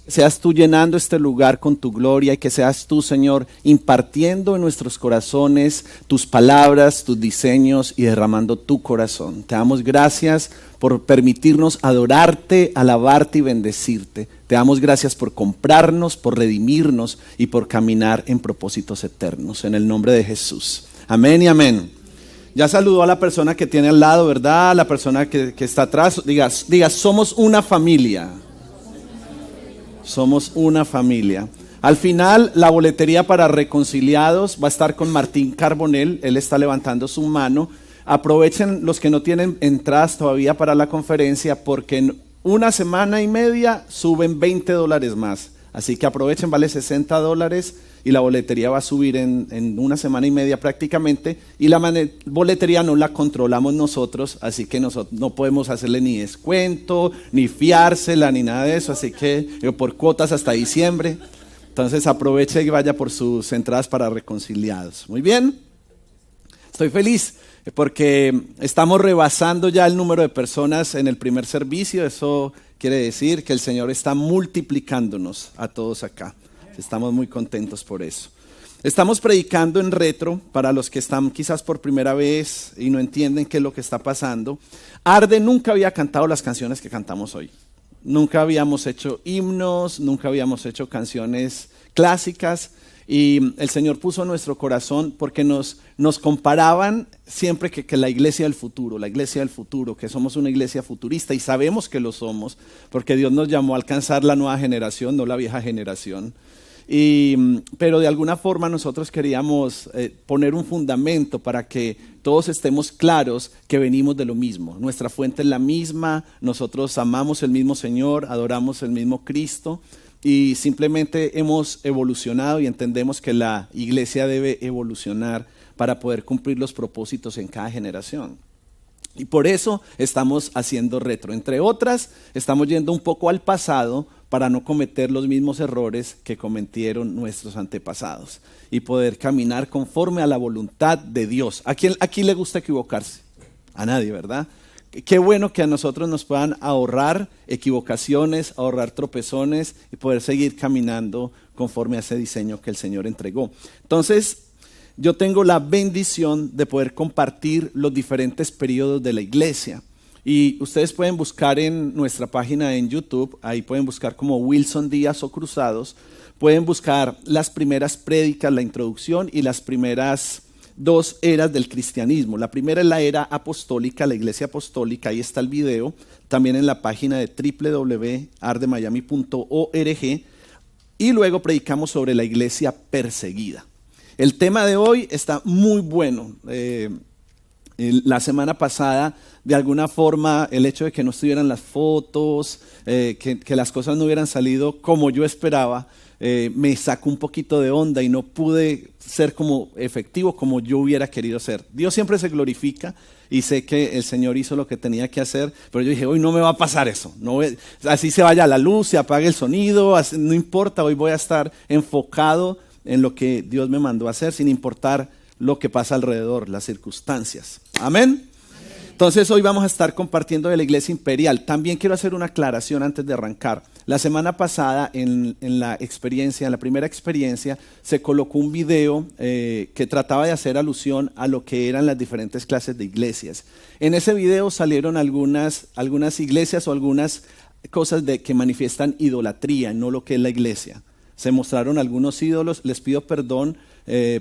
seas tú llenando este lugar con tu gloria y que seas tú, Señor, impartiendo en nuestros corazones tus palabras, tus diseños y derramando tu corazón. Te damos gracias por permitirnos adorarte, alabarte y bendecirte. Te damos gracias por comprarnos, por redimirnos y por caminar en propósitos eternos. En el nombre de Jesús. Amén y amén. Ya saludó a la persona que tiene al lado, ¿verdad? La persona que está atrás. Diga, somos una familia. Somos una familia. Al final, la boletería para reconciliados va a estar con Martín Carbonell. Él está levantando su mano. Aprovechen los que no tienen entradas todavía para la conferencia, porque en una semana y media suben $20 más. Así que aprovechen, vale $60 y la boletería va a subir en una semana y media prácticamente. Y la boletería no la controlamos nosotros, así que nosotros no podemos hacerle ni descuento, ni fiársela, ni nada de eso. Así que por cuotas hasta diciembre. Entonces aproveche y vaya por sus entradas para reconciliados. Muy bien, estoy feliz porque estamos rebasando ya el número de personas en el primer servicio. Eso quiere decir que el Señor está multiplicándonos a todos acá. Estamos muy contentos por eso. Estamos predicando en retro para los que están quizás por primera vez y no entienden qué es lo que está pasando. Arde nunca había cantado las canciones que cantamos hoy. Nunca habíamos hecho himnos, nunca habíamos hecho canciones clásicas. Y el Señor puso en nuestro corazón porque nos comparaban siempre que la iglesia del futuro, que somos una iglesia futurista y sabemos que lo somos porque Dios nos llamó a alcanzar la nueva generación, no la vieja generación. Pero de alguna forma nosotros queríamos poner un fundamento para que todos estemos claros que venimos de lo mismo. Nuestra fuente es la misma, nosotros amamos el mismo Señor, adoramos el mismo Cristo. Y simplemente hemos evolucionado y entendemos que la iglesia debe evolucionar para poder cumplir los propósitos en cada generación. Y por eso estamos haciendo retro. Entre otras, estamos yendo un poco al pasado para no cometer los mismos errores que cometieron nuestros antepasados y poder caminar conforme a la voluntad de Dios. ¿A quién aquí le gusta equivocarse? A nadie, ¿verdad? Qué bueno que a nosotros nos puedan ahorrar equivocaciones, ahorrar tropezones y poder seguir caminando conforme a ese diseño que el Señor entregó. Entonces, yo tengo la bendición de poder compartir los diferentes periodos de la iglesia. Y ustedes pueden buscar en nuestra página en YouTube, ahí pueden buscar como Wilson Díaz o Cruzados, pueden buscar las primeras prédicas, la introducción y las primeras 2 eras del cristianismo. La primera es la era apostólica, la iglesia apostólica, ahí está el video, también en la página de www.ardemiami.org, y luego predicamos sobre la iglesia perseguida. El tema de hoy está muy bueno. La semana pasada, de alguna forma, el hecho de que no estuvieran las fotos, que las cosas no hubieran salido como yo esperaba, me sacó un poquito de onda y no pude ser como efectivo como yo hubiera querido ser. Dios siempre se glorifica y sé que el Señor hizo lo que tenía que hacer, pero yo dije, hoy no me va a pasar eso. Así se vaya la luz, se apague el sonido, no importa, hoy voy a estar enfocado en lo que Dios me mandó a hacer, sin importar lo que pasa alrededor, las circunstancias. Amén. Entonces hoy vamos a estar compartiendo de la iglesia imperial. También quiero hacer una aclaración antes de arrancar. La semana pasada en la primera experiencia, se colocó un video que trataba de hacer alusión a lo que eran las diferentes clases de iglesias. En ese video salieron algunas iglesias o algunas cosas que manifiestan idolatría, no lo que es la iglesia. Se mostraron algunos ídolos, les pido perdón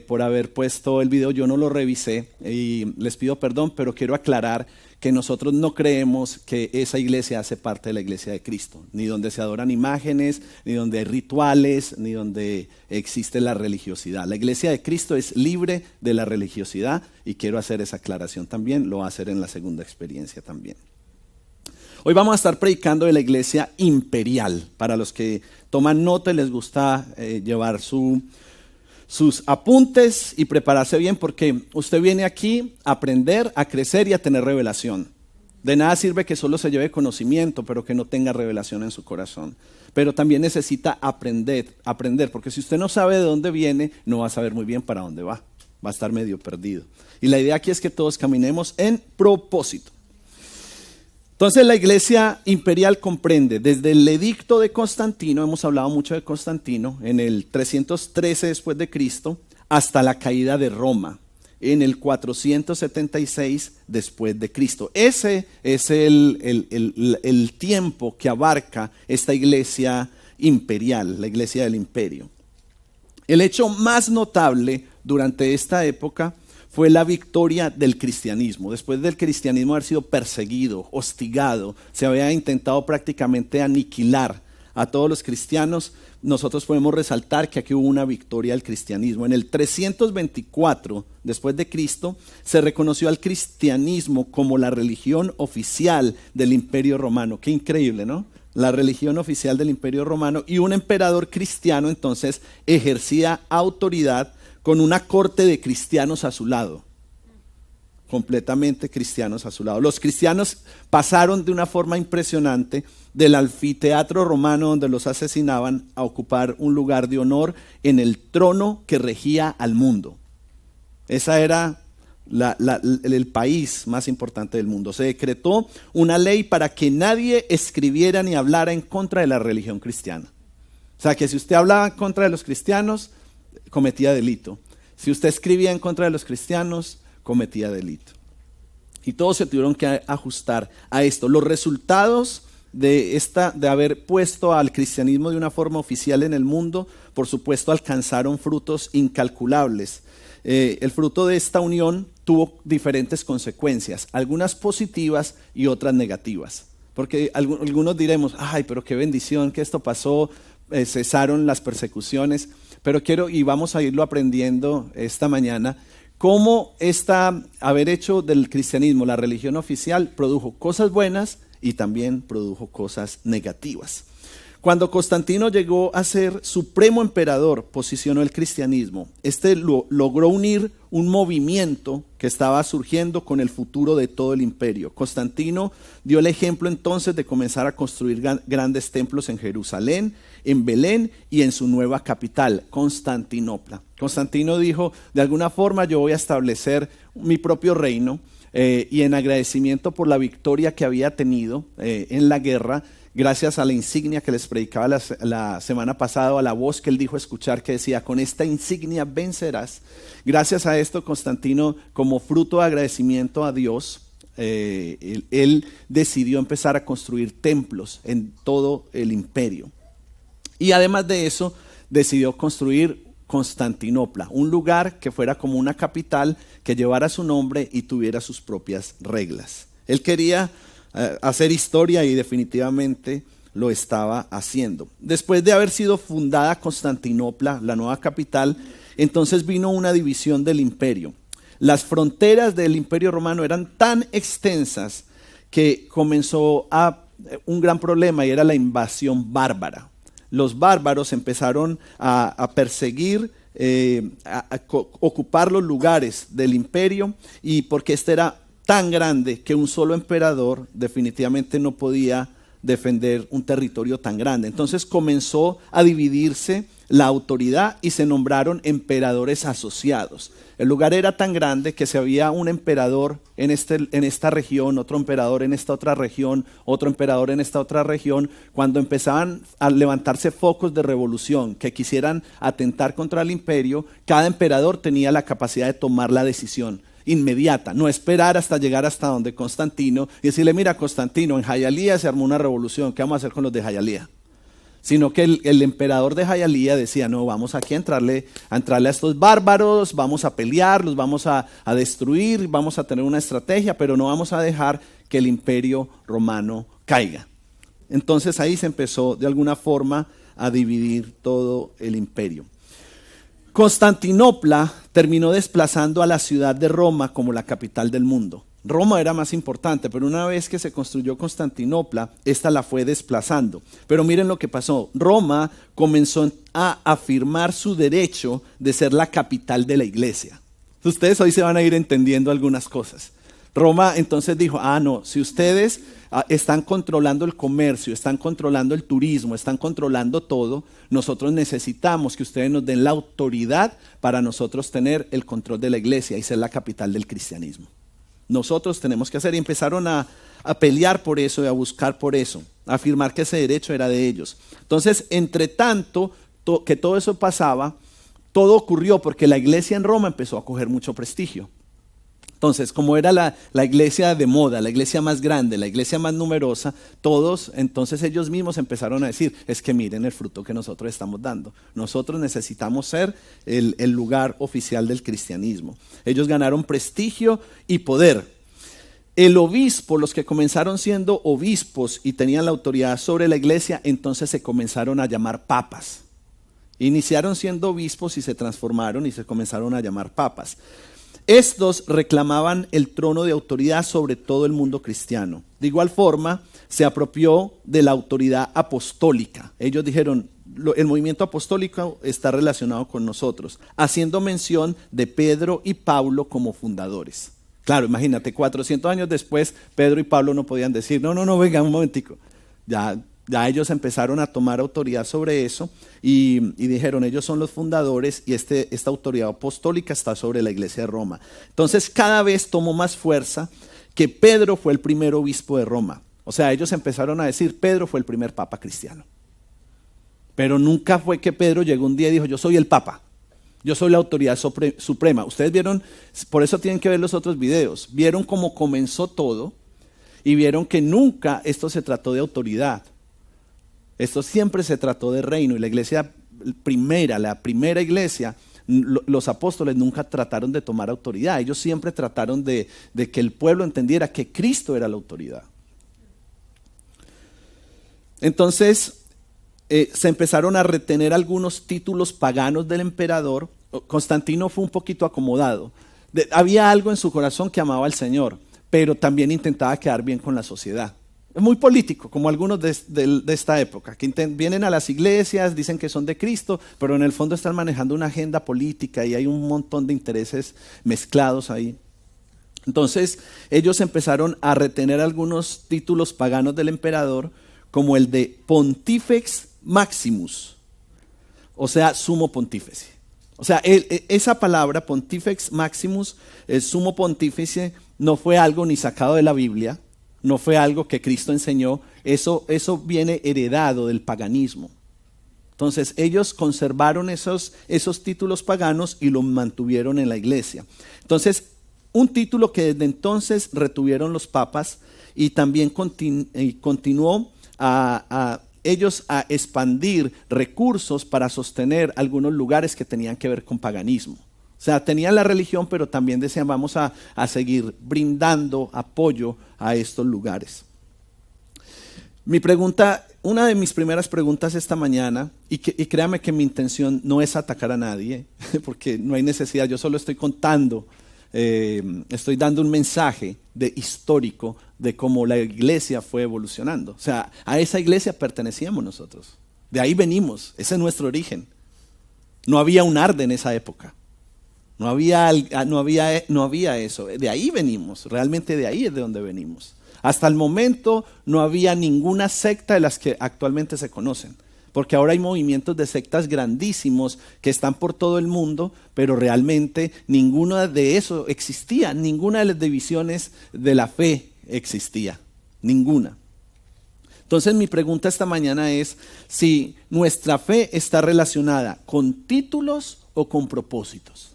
por haber puesto el video, yo no lo revisé y les pido perdón, pero quiero aclarar que nosotros no creemos que esa iglesia hace parte de la iglesia de Cristo, ni donde se adoran imágenes, ni donde hay rituales, ni donde existe la religiosidad. La iglesia de Cristo es libre de la religiosidad y quiero hacer esa aclaración también, lo voy a hacer en la segunda experiencia también. Hoy vamos a estar predicando de la iglesia imperial, para los que toman nota y les gusta llevar sus apuntes y prepararse bien, porque usted viene aquí a aprender, a crecer y a tener revelación. De nada sirve que solo se lleve conocimiento, pero que no tenga revelación en su corazón. Pero también necesita aprender, porque si usted no sabe de dónde viene, no va a saber muy bien para dónde va. Va a estar medio perdido. Y la idea aquí es que todos caminemos en propósito. Entonces la iglesia imperial comprende desde el edicto de Constantino, hemos hablado mucho de Constantino, en el 313 después de Cristo, hasta la caída de Roma, en el 476 después de Cristo. Ese es el tiempo que abarca esta iglesia imperial, la iglesia del imperio. El hecho más notable durante esta época fue la victoria del cristianismo. Después del cristianismo haber sido perseguido, hostigado, se había intentado prácticamente aniquilar a todos los cristianos, nosotros podemos resaltar que aquí hubo una victoria del cristianismo. En el 324 después de Cristo se reconoció al cristianismo como la religión oficial del Imperio Romano. Qué increíble, ¿no? La religión oficial del Imperio Romano, y un emperador cristiano entonces ejercía autoridad con una corte de cristianos a su lado, completamente cristianos a su lado. Los cristianos pasaron de una forma impresionante del anfiteatro romano donde los asesinaban a ocupar un lugar de honor en el trono que regía al mundo. Esa era el país más importante del mundo. Se decretó una ley para que nadie escribiera ni hablara en contra de la religión cristiana. O sea que si usted hablaba en contra de los cristianos, cometía delito. Si usted escribía en contra de los cristianos, cometía delito. Y todos se tuvieron que ajustar a esto. Los resultados de haber puesto al cristianismo de una forma oficial en el mundo, por supuesto, alcanzaron frutos incalculables. El fruto de esta unión tuvo diferentes consecuencias, algunas positivas y otras negativas. Porque algunos diremos, ay, pero qué bendición que esto pasó, cesaron las persecuciones. Pero y vamos a irlo aprendiendo esta mañana, cómo haber hecho del cristianismo la religión oficial produjo cosas buenas y también produjo cosas negativas. Cuando Constantino llegó a ser supremo emperador, posicionó el cristianismo. Logró unir un movimiento que estaba surgiendo con el futuro de todo el imperio. Constantino dio el ejemplo entonces de comenzar a construir grandes templos en Jerusalén, en Belén y en su nueva capital, Constantinopla. Constantino dijo, de alguna forma yo voy a establecer mi propio reino, y en agradecimiento por la victoria que había tenido en la guerra, gracias a la insignia que les predicaba la semana pasada, a la voz que él dijo escuchar que decía, con esta insignia vencerás. Gracias a esto, Constantino, como fruto de agradecimiento a Dios, él decidió empezar a construir templos en todo el imperio. Y además de eso, decidió construir Constantinopla, un lugar que fuera como una capital, que llevara su nombre y tuviera sus propias reglas. Él quería hacer historia y definitivamente lo estaba haciendo. Después de haber sido fundada Constantinopla, la nueva capital, entonces vino una división del imperio. Las fronteras del imperio romano eran tan extensas que comenzó un gran problema, y era la invasión bárbara. Los bárbaros empezaron a perseguir, a ocupar los lugares del imperio, y porque este era tan grande que un solo emperador definitivamente no podía defender un territorio tan grande. Entonces comenzó a dividirse la autoridad y se nombraron emperadores asociados. El lugar era tan grande que si había un emperador en esta región, otro emperador en esta otra región, otro emperador en esta otra región, cuando empezaban a levantarse focos de revolución que quisieran atentar contra el imperio, cada emperador tenía la capacidad de tomar la decisión inmediata, no esperar hasta llegar hasta donde Constantino y decirle, mira Constantino, en Jayalía se armó una revolución, ¿qué vamos a hacer con los de Jayalía? Sino que el emperador de Jayalía decía, no, vamos aquí a entrarle a estos bárbaros, vamos a pelear, los vamos a destruir, vamos a tener una estrategia, pero no vamos a dejar que el imperio romano caiga. Entonces ahí se empezó de alguna forma a dividir todo el imperio. Constantinopla terminó desplazando a la ciudad de Roma como la capital del mundo. Roma era más importante, pero una vez que se construyó Constantinopla, esta la fue desplazando. Pero miren lo que pasó. Roma comenzó a afirmar su derecho de ser la capital de la iglesia. Ustedes hoy se van a ir entendiendo algunas cosas. Roma entonces dijo, no, si ustedes están controlando el comercio, están controlando el turismo, están controlando todo, nosotros necesitamos que ustedes nos den la autoridad para nosotros tener el control de la iglesia y ser la capital del cristianismo. Nosotros tenemos que hacer. Y empezaron a pelear por eso y a buscar por eso, a afirmar que ese derecho era de ellos. Entonces, entre tanto que todo eso pasaba, todo ocurrió porque la iglesia en Roma empezó a coger mucho prestigio. Entonces, como era la iglesia de moda, la iglesia más grande, la iglesia más numerosa, entonces ellos mismos empezaron a decir, es que miren el fruto que nosotros estamos dando. Nosotros necesitamos ser el lugar oficial del cristianismo. Ellos ganaron prestigio y poder. El obispo, los que comenzaron siendo obispos y tenían la autoridad sobre la iglesia, entonces se comenzaron a llamar papas. Iniciaron siendo obispos y se transformaron y se comenzaron a llamar papas. Estos reclamaban el trono de autoridad sobre todo el mundo cristiano. De igual forma, se apropió de la autoridad apostólica. Ellos dijeron, el movimiento apostólico está relacionado con nosotros, haciendo mención de Pedro y Pablo como fundadores. Claro, imagínate, 400 años después, Pedro y Pablo no podían decir, no, venga un momentico. Ya ellos empezaron a tomar autoridad sobre eso y dijeron, ellos son los fundadores y esta autoridad apostólica está sobre la iglesia de Roma. Entonces cada vez tomó más fuerza que Pedro fue el primer obispo de Roma. O sea, ellos empezaron a decir, Pedro fue el primer papa cristiano. Pero nunca fue que Pedro llegó un día y dijo, yo soy el papa, yo soy la autoridad suprema. Ustedes vieron, por eso tienen que ver los otros videos, vieron cómo comenzó todo y vieron que nunca esto se trató de autoridad. Esto siempre se trató de reino y la iglesia la primera iglesia, los apóstoles nunca trataron de tomar autoridad. Ellos siempre trataron de que el pueblo entendiera que Cristo era la autoridad. Entonces se empezaron a retener algunos títulos paganos del emperador. Constantino fue un poquito acomodado. Había algo en su corazón que amaba al Señor, pero también intentaba quedar bien con la sociedad. Es muy político, como algunos de esta época, que vienen a las iglesias, dicen que son de Cristo, pero en el fondo están manejando una agenda política y hay un montón de intereses mezclados ahí. Entonces ellos empezaron a retener algunos títulos paganos del emperador, como el de Pontifex Maximus, o sea, sumo pontífice. O sea, esa palabra Pontifex Maximus, el sumo pontífice, no fue algo ni sacado de la Biblia. No fue algo que Cristo enseñó, eso viene heredado del paganismo. Entonces ellos conservaron esos títulos paganos y los mantuvieron en la iglesia. Entonces un título que desde entonces retuvieron los papas y también continuó ellos a expandir recursos para sostener algunos lugares que tenían que ver con paganismo. O sea, tenían la religión, pero también decían, vamos a seguir brindando apoyo a estos lugares. Una de mis primeras preguntas esta mañana, y créame que mi intención no es atacar a nadie, porque no hay necesidad, yo solo estoy contando, estoy dando un mensaje histórico de cómo la iglesia fue evolucionando. O sea, a esa iglesia pertenecíamos nosotros, de ahí venimos, ese es nuestro origen. No había un ARDE en esa época. No había eso, de ahí venimos, realmente de ahí es de donde venimos. Hasta el momento no había ninguna secta de las que actualmente se conocen, porque ahora hay movimientos de sectas grandísimos que están por todo el mundo, pero realmente ninguna de eso existía, ninguna de las divisiones de la fe existía, ninguna. Entonces mi pregunta esta mañana es si nuestra fe está relacionada con títulos o con propósitos.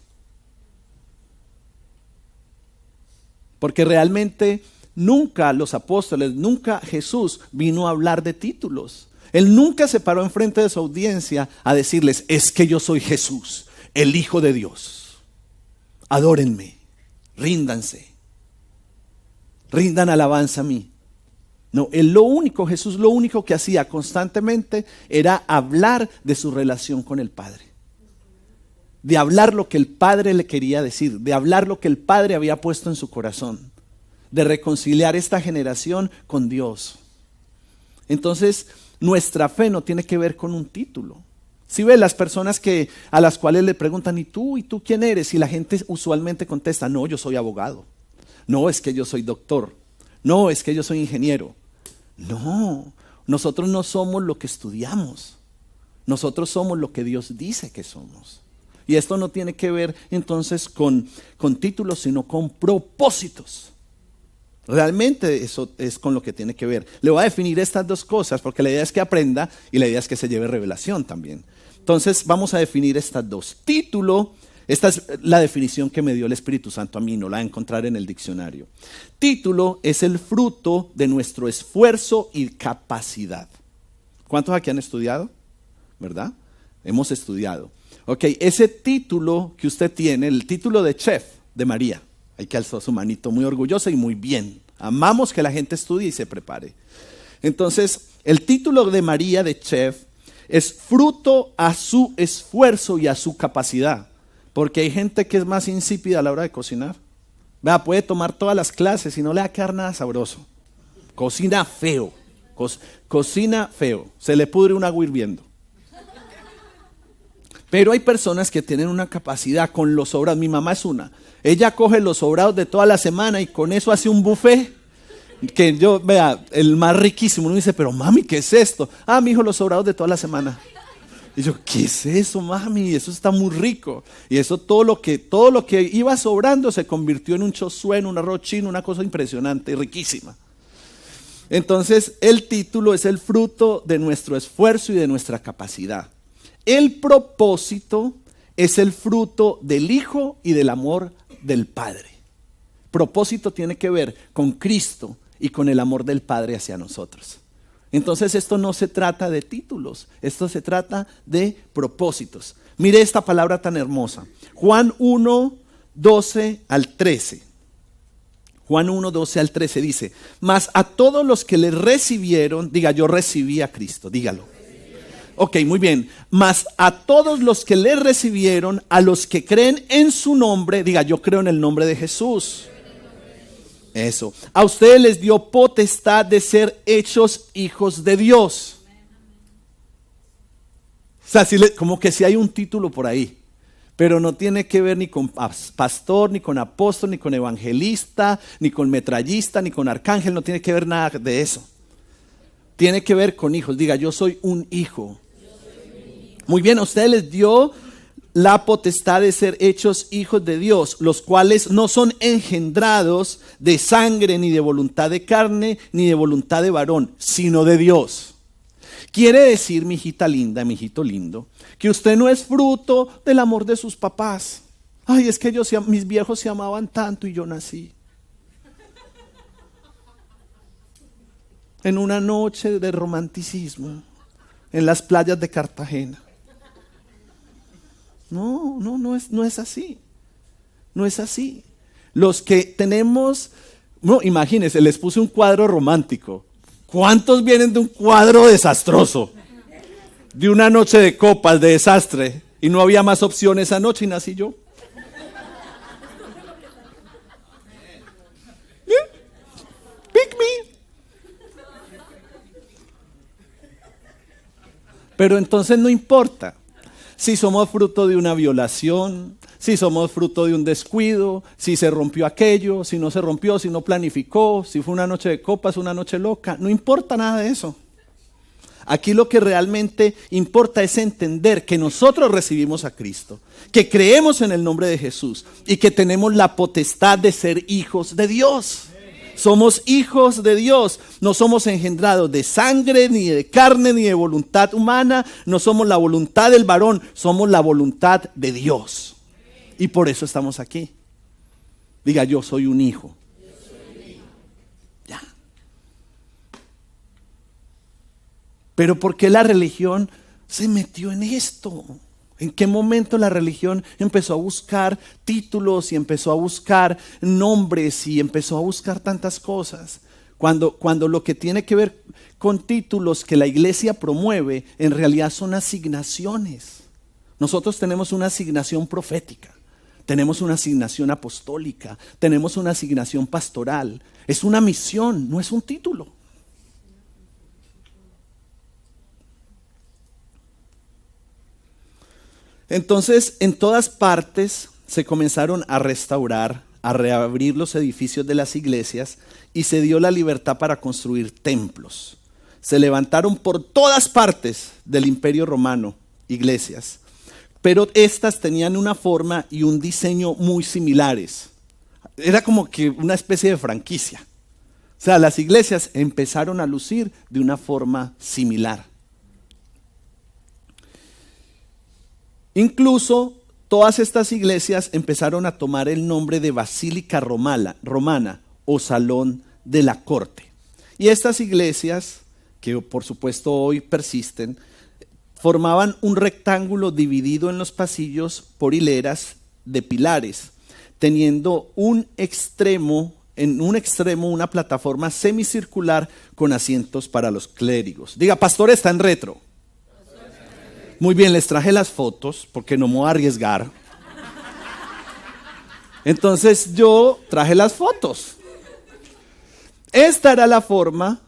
Porque realmente nunca los apóstoles, nunca Jesús vino a hablar de títulos. Él nunca se paró enfrente de su audiencia a decirles, es que yo soy Jesús, el Hijo de Dios. Adórenme, ríndanse, rindan alabanza a mí. No, Jesús lo único que hacía constantemente era hablar de su relación con el Padre. De hablar lo que el Padre le quería decir, de hablar lo que el Padre había puesto en su corazón, de reconciliar esta generación con Dios. Entonces, nuestra fe no tiene que ver con un título. Si ve las personas a las cuales le preguntan, ¿y tú quién eres? Y la gente usualmente contesta, no, yo soy abogado. No, es que yo soy doctor. No, es que yo soy ingeniero. No, nosotros no somos lo que estudiamos. Nosotros somos lo que Dios dice que somos. Y esto no tiene que ver entonces con títulos, sino con propósitos. Realmente eso es con lo que tiene que ver. Le voy a definir estas dos cosas porque la idea es que aprenda y la idea es que se lleve revelación también. Entonces vamos a definir estas dos. Título, esta es la definición que me dio el Espíritu Santo a mí, no la voy a encontrar en el diccionario. Título es el fruto de nuestro esfuerzo y capacidad. ¿Cuántos aquí han estudiado? ¿Verdad? Hemos estudiado. Ok, ese título que usted tiene, el título de chef de María. Hay que alzar su manito muy orgullosa y muy bien. Amamos que la gente estudie y se prepare. Entonces, el título de María de chef es fruto a su esfuerzo y a su capacidad. Porque hay gente que es más insípida a la hora de cocinar. Vea, puede tomar todas las clases y no le va a quedar nada sabroso. Cocina feo. Cocina feo. Se le pudre un agua hirviendo. Pero hay personas que tienen una capacidad con los sobrados. Mi mamá es una. Ella coge los sobrados de toda la semana y con eso hace un buffet. Que yo, vea, el más riquísimo. Uno dice, pero mami, ¿qué es esto? Ah, mi hijo, los sobrados de toda la semana. Y yo, ¿qué es eso, mami? Eso está muy rico. Y eso todo lo que iba sobrando se convirtió en un chosué, en un arroz chino, una cosa impresionante y riquísima. Entonces, el título es el fruto de nuestro esfuerzo y de nuestra capacidad. El propósito es el fruto del Hijo y del amor del Padre. Propósito tiene que ver con Cristo y con el amor del Padre hacia nosotros. Entonces esto no se trata de títulos, esto se trata de propósitos. Mire esta palabra tan hermosa. Juan 1, 12 al 13. Juan 1, 12 al 13 dice, mas a todos los que le recibieron, diga yo recibí a Cristo, dígalo. Ok, muy bien. Mas a todos los que le recibieron, a los que creen en su nombre, diga yo creo en el nombre de Jesús. Eso. A ustedes les dio potestad de ser hechos hijos de Dios. O sea, como que si hay un título por ahí. Pero no tiene que ver ni con pastor, ni con apóstol, ni con evangelista, ni con metrallista, ni con arcángel. No tiene que ver nada de eso. Tiene que ver con hijos. Diga, yo soy un hijo. Muy bien, a ustedes les dio la potestad de ser hechos hijos de Dios, los cuales no son engendrados de sangre, ni de voluntad de carne, ni de voluntad de varón, sino de Dios. Quiere decir, mi hijita linda, mi hijito lindo, que usted no es fruto del amor de sus papás. Ay, es que mis viejos se amaban tanto y yo nací en una noche de romanticismo en las playas de Cartagena. No es así. No es así. Los que tenemos, no, imagínense, les puse un cuadro romántico. ¿Cuántos vienen de un cuadro desastroso? De una noche de copas, de desastre. Y no había más opciones esa noche y nací yo. Pick me. Pero entonces no importa si somos fruto de una violación, si somos fruto de un descuido, si se rompió aquello, si no se rompió, si no planificó, si fue una noche de copas, una noche loca. No importa nada de eso. Aquí lo que realmente importa es entender que nosotros recibimos a Cristo, que creemos en el nombre de Jesús y que tenemos la potestad de ser hijos de Dios. Somos hijos de Dios, no somos engendrados de sangre, ni de carne, ni de voluntad humana, no somos la voluntad del varón, somos la voluntad de Dios. Y por eso estamos aquí. Diga, yo soy un hijo. Ya. Pero ¿por qué la religión se metió en esto? ¿En qué momento la religión empezó a buscar títulos y empezó a buscar nombres y empezó a buscar tantas cosas? Cuando lo que tiene que ver con títulos que la iglesia promueve, en realidad son asignaciones. Nosotros tenemos una asignación profética, tenemos una asignación apostólica, tenemos una asignación pastoral. Es una misión, no es un título. Entonces, en todas partes se comenzaron a restaurar, a reabrir los edificios de las iglesias y se dio la libertad para construir templos. Se levantaron por todas partes del Imperio Romano iglesias, pero estas tenían una forma y un diseño muy similares. Era como que una especie de franquicia. sea, las iglesias empezaron a lucir de una forma similar. Incluso todas estas iglesias empezaron a tomar el nombre de Basílica Romana o Salón de la Corte. Y estas iglesias, que por supuesto hoy persisten, formaban un rectángulo dividido en los pasillos por hileras de pilares, teniendo en un extremo una plataforma semicircular con asientos para los clérigos. Diga, pastor, está en retro. Muy bien, les traje las fotos porque no me voy a arriesgar. Entonces yo traje las fotos. Esta era la forma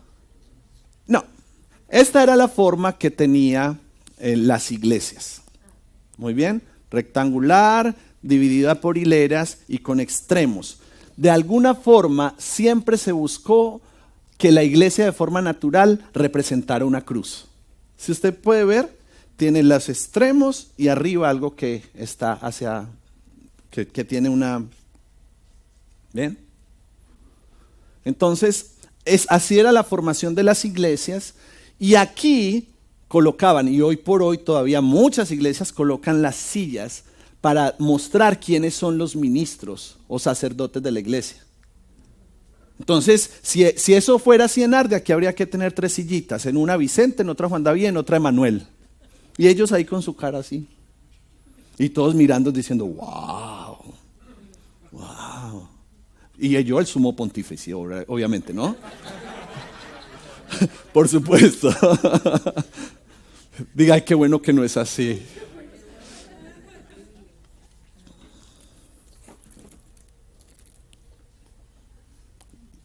que tenía las iglesias. Muy bien, rectangular, dividida por hileras y con extremos. De alguna forma siempre se buscó que la iglesia de forma natural representara una cruz. Si usted puede ver, tiene los extremos y arriba algo que está que tiene una... ¿Ven? Entonces, así era la formación de las iglesias, y aquí colocaban, y hoy por hoy todavía muchas iglesias colocan las sillas para mostrar quiénes son los ministros o sacerdotes de la iglesia. Entonces, si eso fuera así en Arde, aquí habría que tener 3 sillitas, en una Vicente, en otra Juan David, en otra Emanuel. Y ellos ahí con su cara así. Y todos mirando diciendo, wow, wow. Y yo el sumo pontífice, obviamente, ¿no? Por supuesto. Diga, ay, qué bueno que no es así.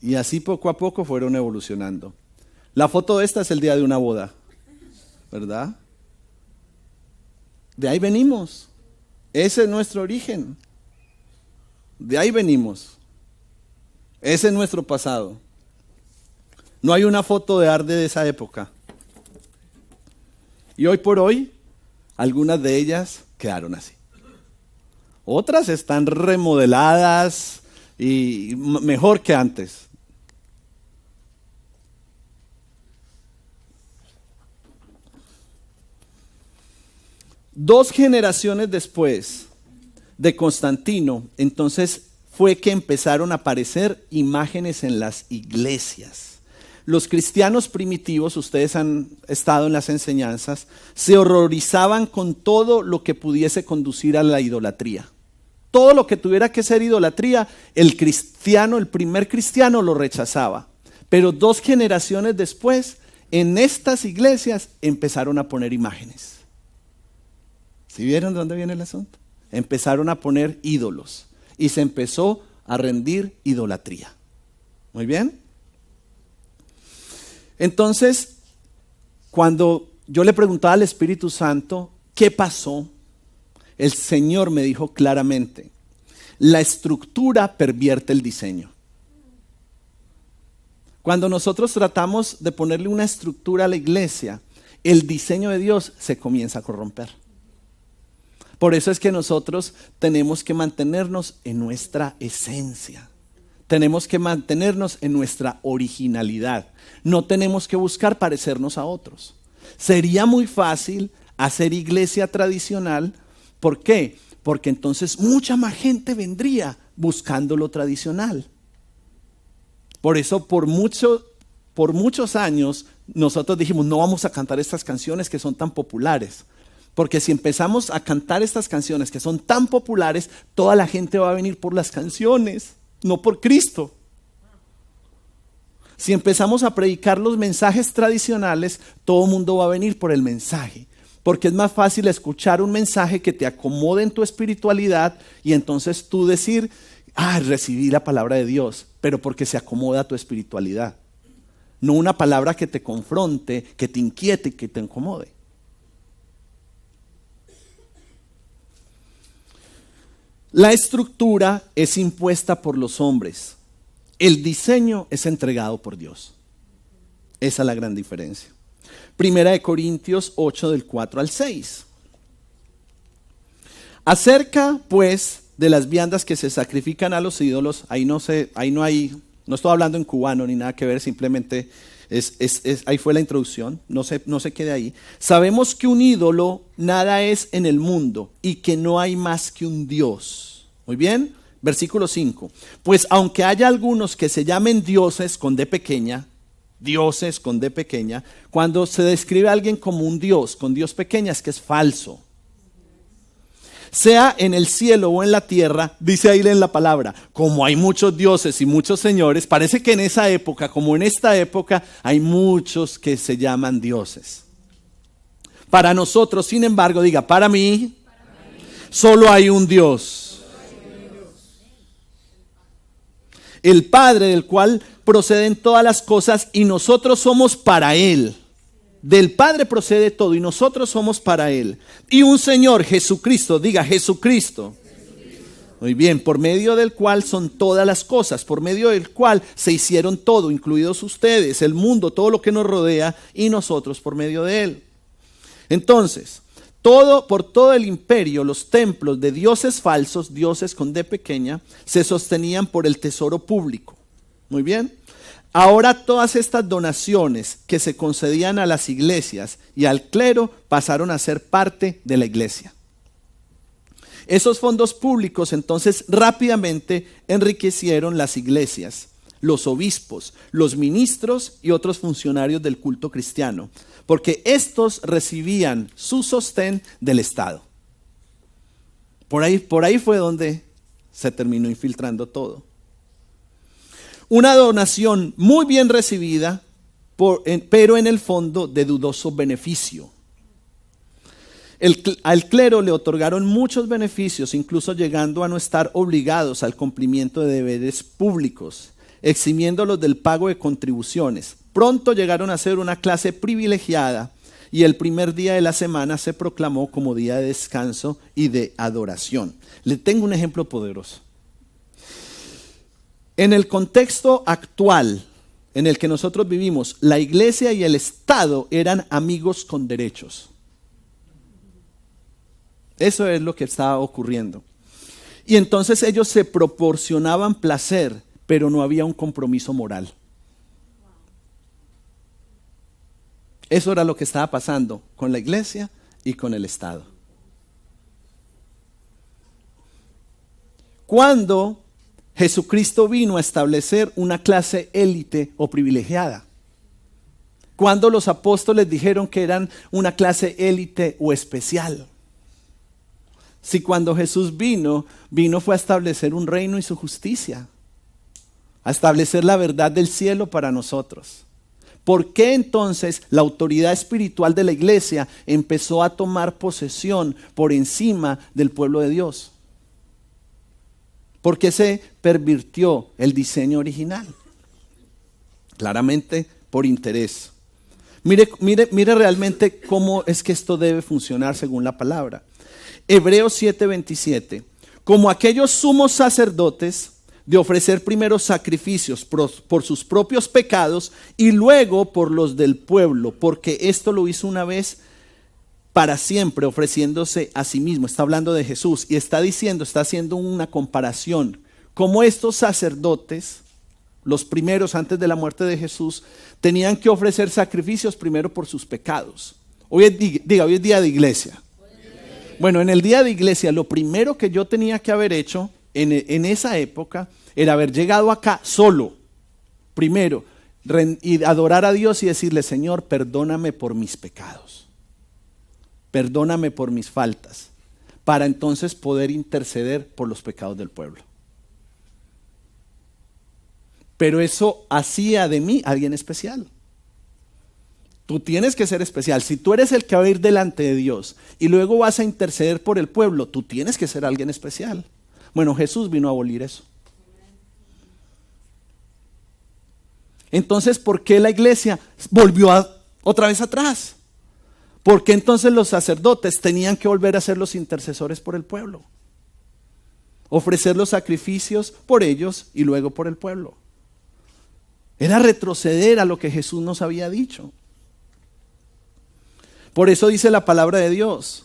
Y así poco a poco fueron evolucionando. La foto de esta es el día de una boda, ¿verdad? De ahí venimos. Ese es nuestro origen. De ahí venimos. Ese es nuestro pasado. No hay una foto de Arde de esa época. Y hoy por hoy, algunas de ellas quedaron así. Otras están remodeladas y mejor que antes. Dos generaciones después de Constantino, entonces fue que empezaron a aparecer imágenes en las iglesias. Los cristianos primitivos, ustedes han estado en las enseñanzas, se horrorizaban con todo lo que pudiese conducir a la idolatría. Todo lo que tuviera que ser idolatría, el primer cristiano lo rechazaba. Pero 2 generaciones después, en estas iglesias empezaron a poner imágenes. ¿Sí vieron de dónde viene el asunto? Empezaron a poner ídolos y se empezó a rendir idolatría. Muy bien. Entonces, cuando yo le preguntaba al Espíritu Santo, ¿qué pasó? El Señor me dijo claramente, la estructura pervierte el diseño. Cuando nosotros tratamos de ponerle una estructura a la iglesia, el diseño de Dios se comienza a corromper. Por eso es que nosotros tenemos que mantenernos en nuestra esencia. Tenemos que mantenernos en nuestra originalidad. No tenemos que buscar parecernos a otros. Sería muy fácil hacer iglesia tradicional. ¿Por qué? Porque entonces mucha más gente vendría buscando lo tradicional. Por eso por muchos años nosotros dijimos, no vamos a cantar estas canciones que son tan populares. Porque si empezamos a cantar estas canciones que son tan populares, toda la gente va a venir por las canciones, no por Cristo. Si empezamos a predicar los mensajes tradicionales, todo el mundo va a venir por el mensaje. Porque es más fácil escuchar un mensaje que te acomode en tu espiritualidad y entonces tú decir, recibí la palabra de Dios, pero porque se acomoda a tu espiritualidad. No una palabra que te confronte, que te inquiete y que te incomode. La estructura es impuesta por los hombres. El diseño es entregado por Dios. Esa es la gran diferencia. Primera de Corintios 8 del 4 al 6. Acerca pues de las viandas que se sacrifican a los ídolos, ahí no No estoy hablando en cubano ni nada que ver, simplemente ahí fue la introducción, no se quede ahí. Sabemos que un ídolo nada es en el mundo y que no hay más que un Dios. Muy bien, versículo 5. Pues aunque haya algunos que se llamen dioses con D pequeña, cuando se describe a alguien como un Dios, con Dios pequeña, es que es falso. Sea en el cielo o en la tierra, dice ahí en la palabra, como hay muchos dioses y muchos señores, parece que en esa época, como en esta época, hay muchos que se llaman dioses. Para nosotros, sin embargo, diga, para mí, solo hay un Dios. El Padre del cual proceden todas las cosas y nosotros somos para Él. Del Padre procede todo y nosotros somos para Él. Y un Señor, Jesucristo, diga Jesucristo. Muy bien, por medio del cual son todas las cosas, por medio del cual se hicieron todo, incluidos ustedes, el mundo, todo lo que nos rodea y nosotros por medio de Él. Entonces, por todo el imperio, los templos de dioses falsos, dioses con D pequeña, se sostenían por el tesoro público. Muy bien. Ahora todas estas donaciones que se concedían a las iglesias y al clero pasaron a ser parte de la iglesia. Esos fondos públicos entonces rápidamente enriquecieron las iglesias, los obispos, los ministros y otros funcionarios del culto cristiano, porque estos recibían su sostén del Estado. Por ahí fue donde se terminó infiltrando todo. Una donación muy bien recibida, pero en el fondo de dudoso beneficio. Al clero le otorgaron muchos beneficios, incluso llegando a no estar obligados al cumplimiento de deberes públicos, eximiéndolos del pago de contribuciones. Pronto llegaron a ser una clase privilegiada y el primer día de la semana se proclamó como día de descanso y de adoración. Le tengo un ejemplo poderoso. En el contexto actual en el que nosotros vivimos, la iglesia y el Estado eran amigos con derechos. Eso es lo que estaba ocurriendo. Y entonces ellos se proporcionaban placer, pero no había un compromiso moral. Eso era lo que estaba pasando con la iglesia y con el Estado. Cuando Jesucristo vino a establecer una clase élite o privilegiada. Cuando los apóstoles dijeron que eran una clase élite o especial. Si cuando Jesús vino fue a establecer un reino y su justicia. A establecer la verdad del cielo para nosotros. ¿Por qué entonces la autoridad espiritual de la iglesia empezó a tomar posesión por encima del pueblo de Dios? Porque se pervirtió el diseño original. Claramente por interés. Mire realmente cómo es que esto debe funcionar según la palabra. Hebreos 7:27. Como aquellos sumos sacerdotes de ofrecer primero sacrificios por sus propios pecados y luego por los del pueblo, porque esto lo hizo una vez para siempre, ofreciéndose a sí mismo. Está hablando de Jesús y está haciendo una comparación. Como estos sacerdotes, los primeros antes de la muerte de Jesús, tenían que ofrecer sacrificios primero por sus pecados. Hoy es día de iglesia. Bueno, en el día de iglesia, lo primero que yo tenía que haber hecho en esa época era haber llegado acá solo, primero, y adorar a Dios y decirle: Señor, perdóname por mis pecados. Perdóname por mis faltas, para entonces poder interceder por los pecados del pueblo. Pero eso hacía de mí alguien especial. Tú tienes que ser especial. Si tú eres el que va a ir delante de Dios y luego vas a interceder por el pueblo, tú tienes que ser alguien especial. Bueno, Jesús vino a abolir eso. Entonces, ¿por qué la iglesia volvió otra vez atrás? Porque entonces los sacerdotes tenían que volver a ser los intercesores por el pueblo. Ofrecer los sacrificios por ellos y luego por el pueblo. Era retroceder a lo que Jesús nos había dicho. Por eso dice la palabra de Dios.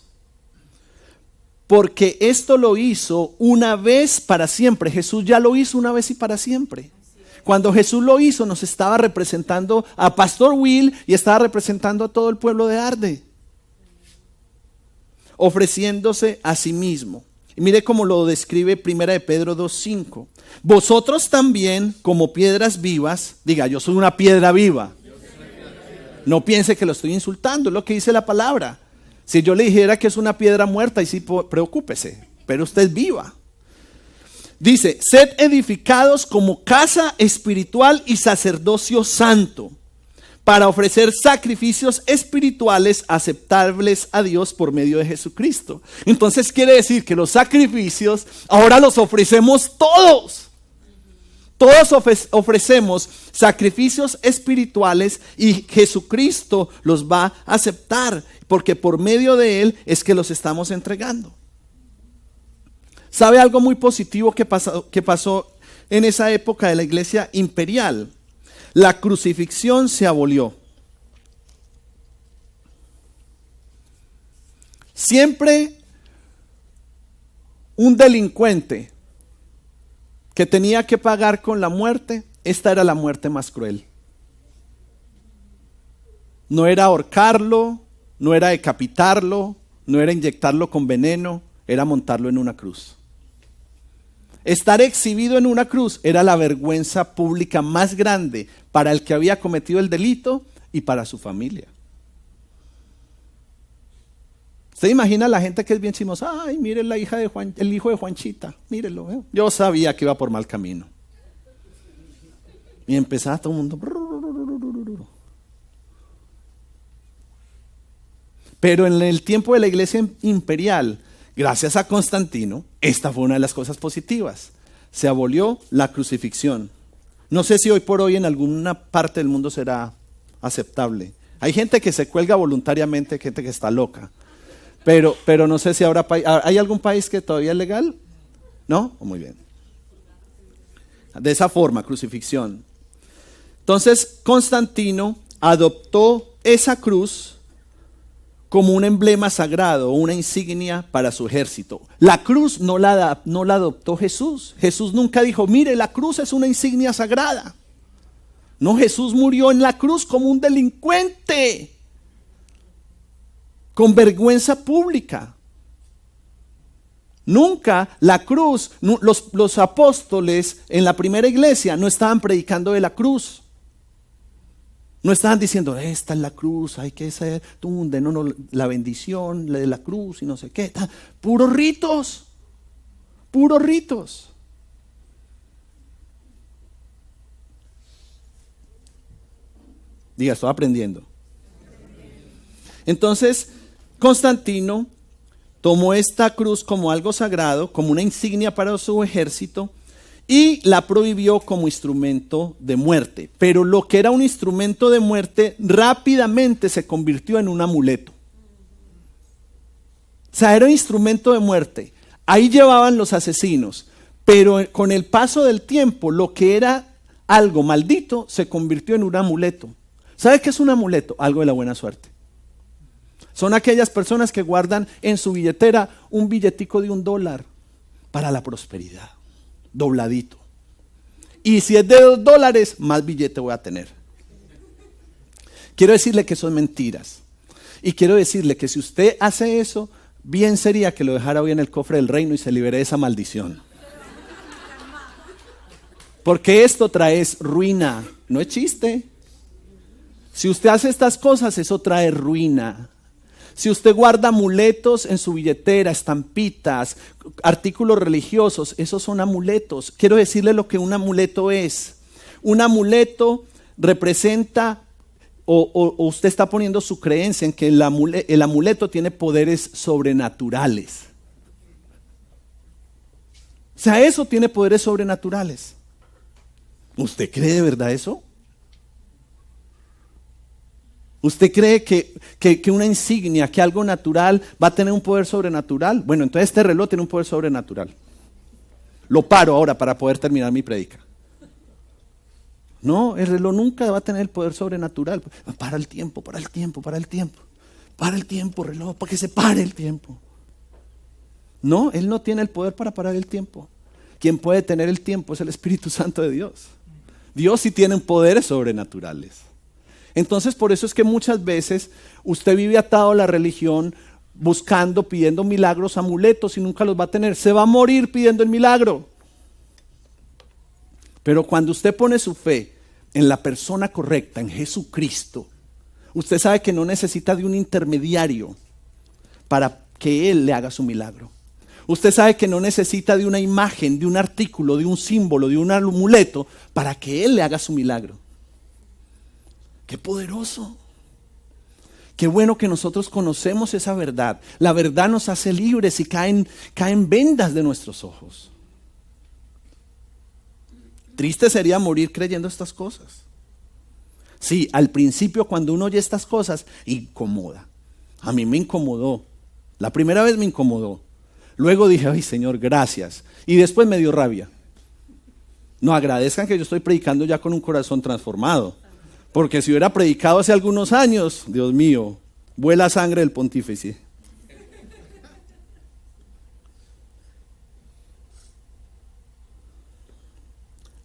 Porque esto lo hizo una vez para siempre. Jesús ya lo hizo una vez y para siempre. Cuando Jesús lo hizo, nos estaba representando a Pastor Will y estaba representando a todo el pueblo de Arde, ofreciéndose a sí mismo. Y mire cómo lo describe 1 de Pedro 2:5. Vosotros también, como piedras vivas, diga, yo soy una piedra viva. No piense que lo estoy insultando, es lo que dice la palabra. Si yo le dijera que es una piedra muerta, y sí, preocúpese, pero usted es viva. Dice, sed edificados como casa espiritual y sacerdocio santo, para ofrecer sacrificios espirituales aceptables a Dios por medio de Jesucristo. Entonces quiere decir que los sacrificios ahora los ofrecemos todos. Todos ofrecemos sacrificios espirituales y Jesucristo los va a aceptar, porque por medio de Él es que los estamos entregando. ¿Sabe algo muy positivo que pasó en esa época de la iglesia imperial? La crucifixión se abolió. Siempre un delincuente que tenía que pagar con la muerte, esta era la muerte más cruel. No era ahorcarlo, no era decapitarlo, no era inyectarlo con veneno, era montarlo en una cruz. Estar exhibido en una cruz era la vergüenza pública más grande para el que había cometido el delito y para su familia. ¿Usted imagina a la gente que es bien chismosa? Ay, mire la hija de Juan, el hijo de Juanchita, mírelo. Yo sabía que iba por mal camino. Y empezaba todo el mundo. Pero en el tiempo de la iglesia imperial, gracias a Constantino, esta fue una de las cosas positivas. Se abolió la crucifixión. No sé si hoy por hoy en alguna parte del mundo será aceptable. Hay gente que se cuelga voluntariamente, gente que está loca. Pero no sé si habrá ¿hay algún país que todavía es legal? ¿No? Muy bien. De esa forma, crucifixión. Entonces, Constantino adoptó esa cruz como un emblema sagrado, una insignia para su ejército. La cruz no la adoptó Jesús. Jesús nunca dijo, mire, la cruz es una insignia sagrada. No, Jesús murió en la cruz como un delincuente, con vergüenza pública. Nunca la cruz, los apóstoles en la primera iglesia no estaban predicando de la cruz. No estaban diciendo, esta es la cruz, hay que ser, la bendición de la cruz y no sé qué. Puros ritos, puros ritos. Diga, estoy aprendiendo. Entonces, Constantino tomó esta cruz como algo sagrado, como una insignia para su ejército, y la prohibió como instrumento de muerte. Pero lo que era un instrumento de muerte rápidamente se convirtió en un amuleto. O sea, era un instrumento de muerte. Ahí llevaban los asesinos. Pero con el paso del tiempo, lo que era algo maldito se convirtió en un amuleto. ¿Sabe qué es un amuleto? Algo de la buena suerte. Son aquellas personas que guardan en su billetera un billetico de $1 para la prosperidad, dobladito. Y si es de $2, más billete voy a tener. Quiero decirle que son mentiras. Y quiero decirle que si usted hace eso, bien sería que lo dejara hoy en el cofre del reino y se libere de esa maldición. Porque esto trae ruina, no es chiste. Si usted hace estas cosas, eso trae ruina. Si usted guarda amuletos en su billetera, estampitas, artículos religiosos, esos son amuletos. Quiero decirle lo que un amuleto es. Un amuleto representa, o usted está poniendo su creencia en que el amuleto tiene poderes sobrenaturales. O sea, eso tiene poderes sobrenaturales. ¿Usted cree de verdad eso? ¿Usted cree que una insignia, que algo natural va a tener un poder sobrenatural? Bueno, entonces este reloj tiene un poder sobrenatural. Lo paro ahora para poder terminar mi prédica. No, el reloj nunca va a tener el poder sobrenatural. Para el tiempo, para el tiempo, para el tiempo. Para el tiempo, reloj, para que se pare el tiempo. No, él no tiene el poder para parar el tiempo. Quien puede tener el tiempo es el Espíritu Santo de Dios. Dios sí tiene poderes sobrenaturales. Entonces, por eso es que muchas veces usted vive atado a la religión, buscando, pidiendo milagros, amuletos, y nunca los va a tener. Se va a morir pidiendo el milagro. Pero cuando usted pone su fe en la persona correcta, en Jesucristo, usted sabe que no necesita de un intermediario para que Él le haga su milagro. Usted sabe que no necesita de una imagen, de un artículo, de un símbolo, de un amuleto para que Él le haga su milagro. ¡Qué poderoso! Qué bueno que nosotros conocemos esa verdad. La verdad nos hace libres y caen vendas de nuestros ojos. Triste sería morir creyendo estas cosas. Sí, al principio cuando uno oye estas cosas, incomoda. A mí me incomodó. La primera vez me incomodó. Luego dije, ay Señor, gracias. Y después me dio rabia. No, agradezcan que yo estoy predicando ya con un corazón transformado. Porque si hubiera predicado hace algunos años, Dios mío, vuela sangre del pontífice.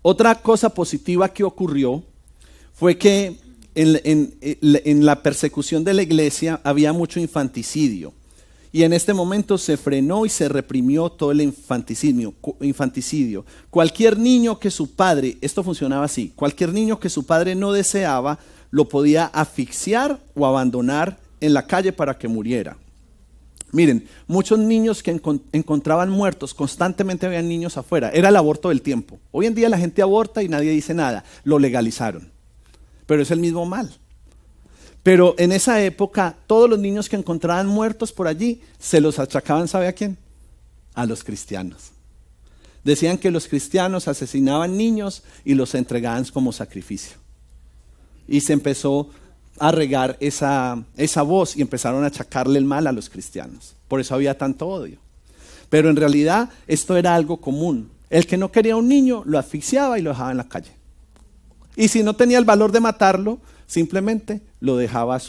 Otra cosa positiva que ocurrió fue que en la persecución de la iglesia había mucho infanticidio. Y en este momento se frenó y se reprimió todo el infanticidio. Cualquier niño que su padre, esto funcionaba así, cualquier niño que su padre no deseaba, lo podía asfixiar o abandonar en la calle para que muriera. Miren, muchos niños que encontraban muertos, constantemente habían niños afuera, era el aborto del tiempo. Hoy en día la gente aborta y nadie dice nada, lo legalizaron, pero es el mismo mal. Pero en esa época, todos los niños que encontraban muertos por allí, se los achacaban, ¿sabe a quién? A los cristianos. Decían que los cristianos asesinaban niños y los entregaban como sacrificio. Y se empezó a regar esa voz y empezaron a achacarle el mal a los cristianos. Por eso había tanto odio. Pero en realidad esto era algo común. El que no quería un niño lo asfixiaba y lo dejaba en la calle. Y si no tenía el valor de matarlo, simplemente lo dejaba a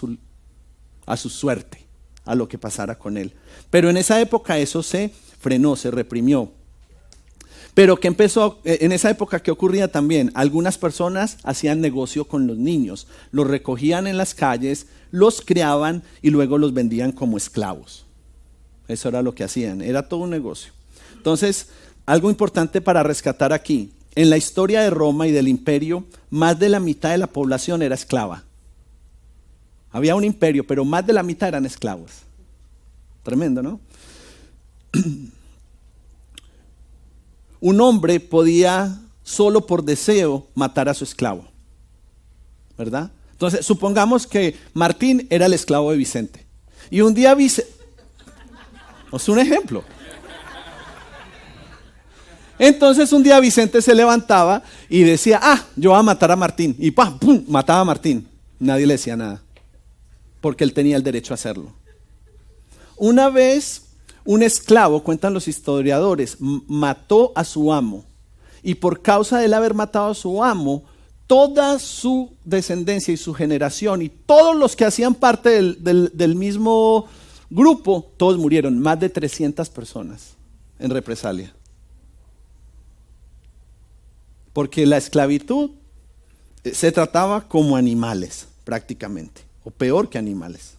su suerte, a lo que pasara con él. Pero en esa época eso se frenó, se reprimió. Pero ¿qué empezó? En esa época, ¿qué ocurría también? Algunas personas hacían negocio con los niños, los recogían en las calles, los criaban y luego los vendían como esclavos. Eso era lo que hacían, era todo un negocio. Entonces, algo importante para rescatar aquí. En la historia de Roma y del imperio, más de la mitad de la población era esclava. Había un imperio, pero más de la mitad eran esclavos. Tremendo, ¿no? Un hombre podía, solo por deseo, matar a su esclavo. ¿Verdad? Entonces, supongamos que Martín era el esclavo de Vicente. Y un día es un ejemplo. Entonces un día Vicente se levantaba y decía, yo voy a matar a Martín. Y ¡pum! Mataba a Martín. Nadie le decía nada, porque él tenía el derecho a hacerlo. Una vez un esclavo, cuentan los historiadores, mató a su amo. Y por causa de él haber matado a su amo, toda su descendencia y su generación y todos los que hacían parte del mismo grupo, todos murieron. Más de 300 personas en represalia. Porque la esclavitud se trataba como animales, prácticamente, o peor que animales.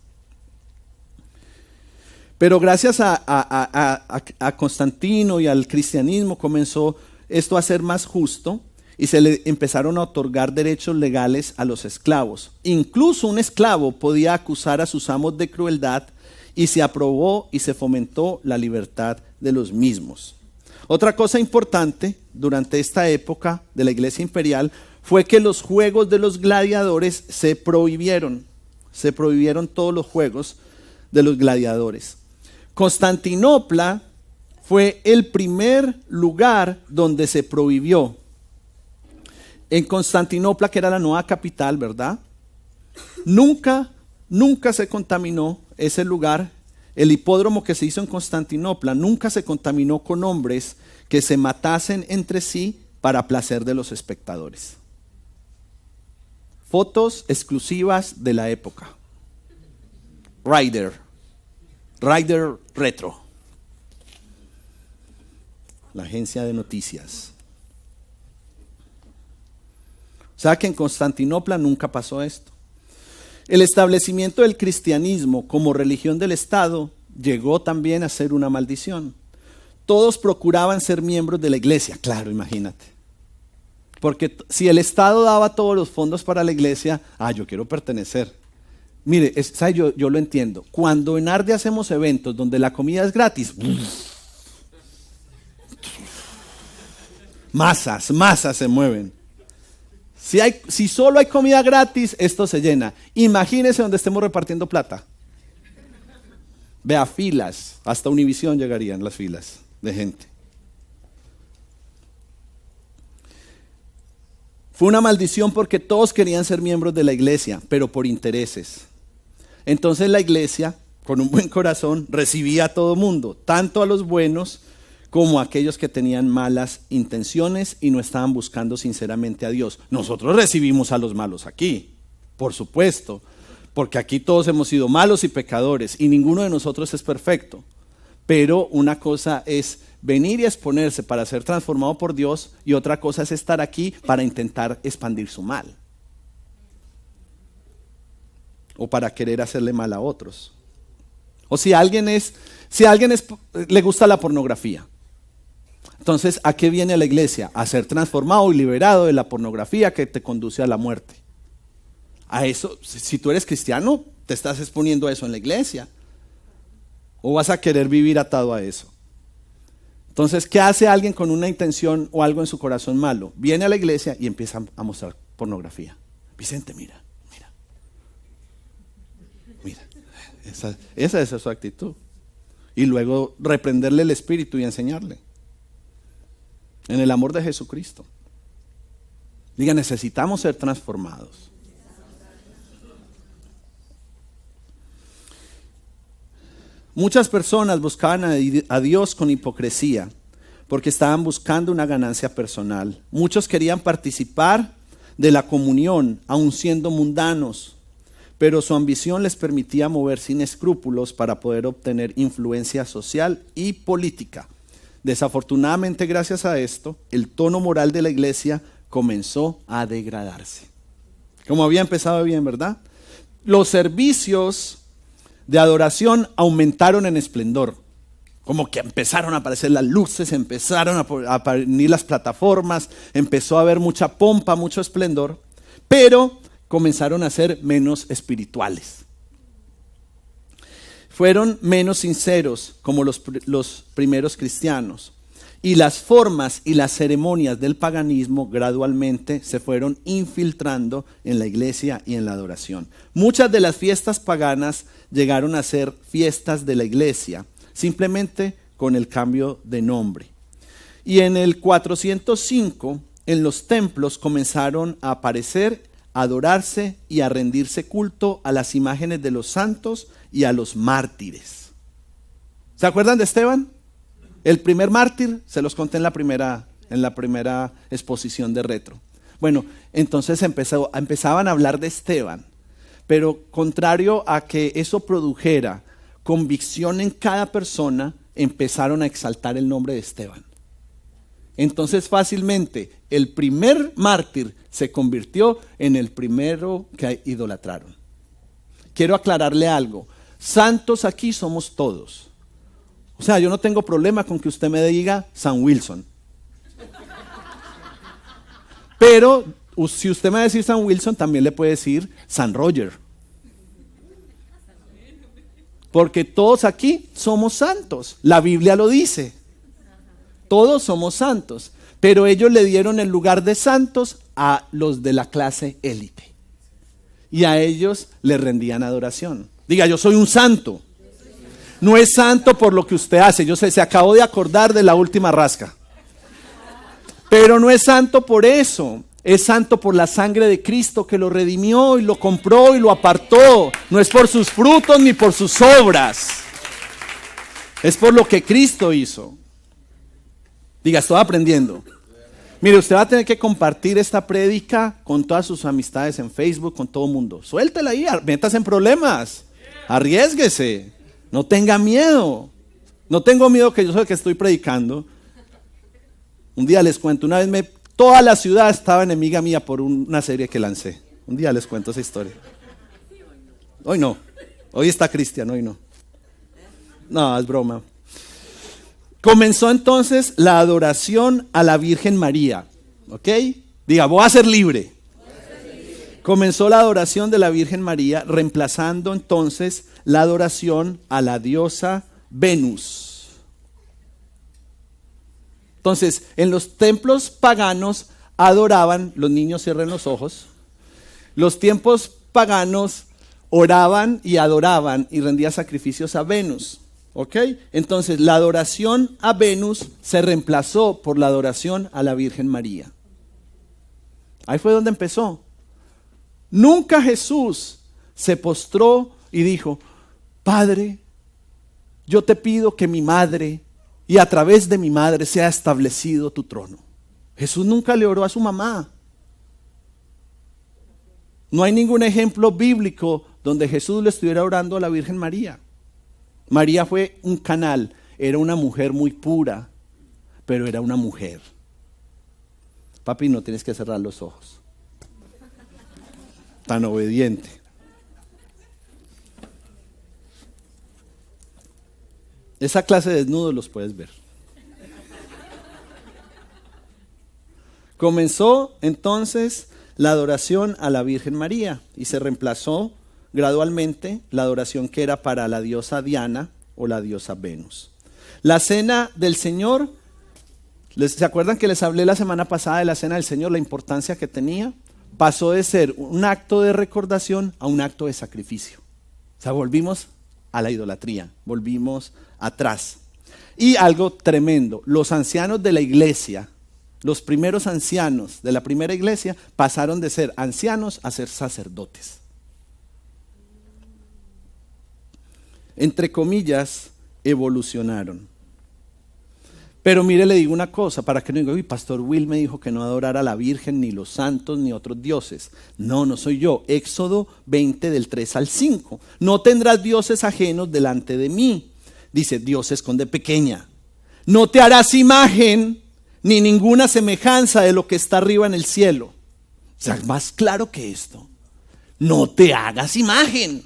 Pero gracias a Constantino y al cristianismo comenzó esto a ser más justo y se le empezaron a otorgar derechos legales a los esclavos. Incluso un esclavo podía acusar a sus amos de crueldad y se aprobó y se fomentó la libertad de los mismos. Otra cosa importante durante esta época de la Iglesia imperial fue que los juegos de los gladiadores se prohibieron. Se prohibieron todos los juegos de los gladiadores. Constantinopla fue el primer lugar donde se prohibió. En Constantinopla, que era la nueva capital, ¿verdad? Nunca se contaminó ese lugar. El hipódromo que se hizo en Constantinopla nunca se contaminó con hombres que se matasen entre sí para placer de los espectadores. Fotos exclusivas de la época. Rider Retro. La agencia de noticias. sea que en Constantinopla nunca pasó esto. El establecimiento del cristianismo como religión del Estado llegó también a ser una maldición. Todos procuraban ser miembros de la iglesia, claro, imagínate. Porque si el Estado daba todos los fondos para la iglesia, yo quiero pertenecer. Mire, yo lo entiendo. Cuando en Arde hacemos eventos donde la comida es gratis, masas se mueven. Si solo hay comida gratis, esto se llena. Imagínese donde estemos repartiendo plata. Vea, filas, hasta Univisión llegarían las filas de gente. Fue una maldición porque todos querían ser miembros de la iglesia, pero por intereses. Entonces la iglesia, con un buen corazón, recibía a todo mundo, tanto a los buenos como a aquellos que tenían malas intenciones y no estaban buscando sinceramente a Dios. Nosotros recibimos a los malos aquí, por supuesto, porque aquí todos hemos sido malos y pecadores y ninguno de nosotros es perfecto. Pero una cosa es venir y exponerse para ser transformado por Dios y otra cosa es estar aquí para intentar expandir su mal. O para querer hacerle mal a otros. O si alguien le gusta la pornografía. Entonces, ¿a qué viene la iglesia? A ser transformado y liberado de la pornografía que te conduce a la muerte. A eso, si tú eres cristiano, te estás exponiendo a eso en la iglesia. ¿O vas a querer vivir atado a eso? Entonces, ¿qué hace alguien con una intención o algo en su corazón malo? Viene a la iglesia y empieza a mostrar pornografía. Vicente, mira. Esa es su actitud. Y luego reprenderle el espíritu y enseñarle. En el amor de Jesucristo. Diga, necesitamos ser transformados. Muchas personas buscaban a Dios con hipocresía porque estaban buscando una ganancia personal. Muchos querían participar de la comunión, aun siendo mundanos, pero su ambición les permitía mover sin escrúpulos para poder obtener influencia social y política. Desafortunadamente, gracias a esto, el tono moral de la iglesia comenzó a degradarse. Como había empezado bien, ¿verdad? Los servicios de adoración aumentaron en esplendor. Como que empezaron a aparecer las luces, empezaron a venir las plataformas, empezó a haber mucha pompa, mucho esplendor, pero comenzaron a ser menos espirituales. Fueron menos sinceros como los primeros cristianos. Y las formas y las ceremonias del paganismo gradualmente se fueron infiltrando en la iglesia y en la adoración. Muchas de las fiestas paganas llegaron a ser fiestas de la iglesia, simplemente con el cambio de nombre. Y en el 405, en los templos comenzaron a aparecer, a adorarse y a rendirse culto a las imágenes de los santos y a los mártires. ¿Se acuerdan de Esteban? El primer mártir, se los conté en la primera exposición de Retro. Bueno, entonces empezaban a hablar de Esteban, pero contrario a que eso produjera convicción en cada persona, empezaron a exaltar el nombre de Esteban. Entonces fácilmente el primer mártir se convirtió en el primero que idolatraron. Quiero aclararle algo, santos aquí somos todos. O sea, yo no tengo problema con que usted me diga San Wilson. Pero si usted me va a decir San Wilson, también le puede decir San Roger. Porque todos aquí somos santos. La Biblia lo dice. Todos somos santos. Pero ellos le dieron el lugar de santos a los de la clase élite. Y a ellos le rendían adoración. Diga, yo soy un santo. No es santo por lo que usted hace. Yo sé, se acabó de acordar de la última rasca. Pero no es santo por eso. Es santo por la sangre de Cristo que lo redimió y lo compró y lo apartó. No es por sus frutos ni por sus obras. Es por lo que Cristo hizo. Diga, estoy aprendiendo. Mire, usted va a tener que compartir esta prédica con todas sus amistades en Facebook, con todo el mundo. Suéltela ahí, métase en problemas. Arriésguese. No tenga miedo. No tengo miedo que yo soy el que estoy predicando. Un día les cuento, una vez me Toda la ciudad estaba enemiga mía por una serie que lancé. Un día les cuento esa historia. Hoy no. Hoy está Cristian, hoy no. No, es broma. Comenzó entonces la adoración a la Virgen María. ¿Ok? Diga, voy a ser libre. Comenzó la adoración de la Virgen María, reemplazando entonces la adoración a la diosa Venus. Entonces, en los templos paganos adoraban, los niños cierren los ojos, los tiempos paganos oraban y adoraban y rendían sacrificios a Venus. ¿Ok? Entonces, la adoración a Venus se reemplazó por la adoración a la Virgen María. Ahí fue donde empezó. Nunca Jesús se postró y dijo, Padre, yo te pido que mi madre y a través de mi madre sea establecido tu trono. Jesús nunca le oró a su mamá. No hay ningún ejemplo bíblico donde Jesús le estuviera orando a la Virgen María. María fue un canal, era una mujer muy pura, pero era una mujer. Papi, no tienes que cerrar los ojos. Tan obediente. Esa clase de desnudos los puedes ver. Comenzó entonces la adoración a la Virgen María y se reemplazó gradualmente la adoración que era para la diosa Diana o la diosa Venus. La cena del Señor, ¿se acuerdan que les hablé la semana pasada de la cena del Señor, la importancia que tenía? Pasó de ser un acto de recordación a un acto de sacrificio. O sea, volvimos a la idolatría, volvimos atrás. Y algo tremendo, los ancianos de la iglesia, los primeros ancianos de la primera iglesia pasaron de ser ancianos a ser sacerdotes. Entre comillas, evolucionaron. Pero mire, le digo una cosa, para que no diga, uy, Pastor Will me dijo que no adorara a la Virgen, ni los santos, ni otros dioses. No, no soy yo. Éxodo 20 del 3 al 5. No tendrás dioses ajenos delante de mí. Dice, dioses con D pequeña. No te harás imagen, ni ninguna semejanza de lo que está arriba en el cielo. O sea, más claro que esto. No te hagas imagen.